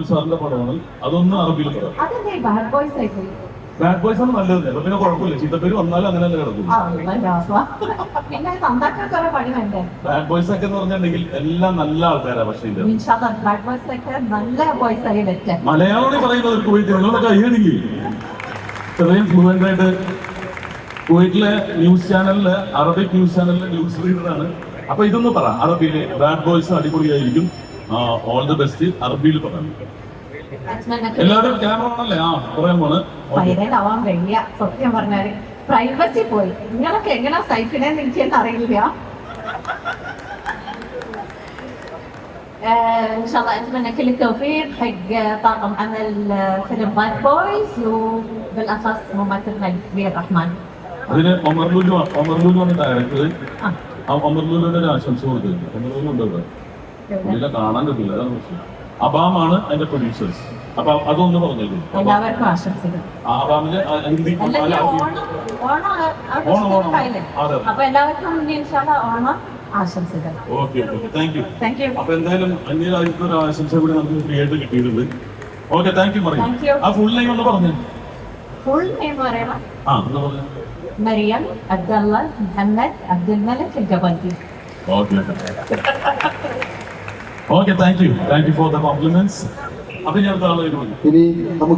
സാറിന്റെ പടമാണ്. അതൊന്ന് അറബിയിൽ പറയാം. ബാഡ് ബോയ്സ് ആണ് നല്ലത്. പിന്നെ കുഴപ്പമില്ല, ചീത്തപ്പേര് വന്നാലും അങ്ങനെ തന്നെ കിടക്കും. ബാഡ് ബോയ്സ് ഒക്കെ എന്ന് പറഞ്ഞിട്ടുണ്ടെങ്കിൽ എല്ലാം നല്ല ആൾക്കാരാണ്. പക്ഷേ മലയാളം പറയുന്നത് കുവൈറ്റ് നിങ്ങളൊക്കെ കൈയടിക്കും. ഇത്രയും ഫ്ലുവൻ്റ് ആയിട്ട് കുവൈറ്റിലെ ന്യൂസ് ചാനലില്, അറബിക് ന്യൂസ് ചാനലിലെ ന്യൂസ് റീഡറാണ്. അപ്പൊ ഇതൊന്ന് പറ അറബിയിലെ. ബാഡ് ബോയ്സ് അടിപൊളിയായിരിക്കും. All the best. അറബിയിൽ പറയാം. എല്ലാവരും ക്യാമറ ആണല്ലേ? പറയാൻ പോണ്. സത്യം പറഞ്ഞാല് പ്രൈവസി പോയി. നിങ്ങളൊക്കെ എങ്ങനെ സഹിക്കണേന്ന് എനിക്കെന്ന് അറിയില്ല. ان شاء الله اتمنى كل التوفيق حق طاقم عمل فيلم باد بويز وبالاخص ممثلنا الكبير رحمن. അതിന് ഒമർ ലുലു ആണ് ഡയറക്ടർ. ഒമർ ലുലുവിന്റെ ഒരു ആശംസ കൊടുക്കുന്നത്. ഒമർ ലുലു ഉണ്ടോ ഇവിടെ? കാണാൻ പറ്റില്ല. അബാമാണ് അതിന്റെ പ്രൊഡ്യൂസേഴ്സ്. അപ്പൊ അതൊന്ന് പറഞ്ഞേക്കും. എല്ലാവർക്കും ആശംസകൾ. അബാമിന്റെ ഹിന്ദി അപ്പൊ എല്ലാവർക്കും ഓണം ആശംസകൾ. Okay, thank U. അപ്പൊ എന്തായാലും അന്യ രാജ്യത്തെ ഒരു ആശംസ കൂടി നമുക്ക് ഫ്രീ ആയിട്ട് കിട്ടിയിട്ടുണ്ട്. Okay, thank U. പറയും ആ ഫുൾ നെയിം ഒന്ന് പറഞ്ഞു. ഫുൾ നെയിം പറയണം. എന്താ പറഞ്ഞു? Mariam Abdullah Muhammad Abdul Malik Al Jabanti. Okay, thank you for the compliments. അപ്പൊ ഞാൻ ഇനി നമുക്ക്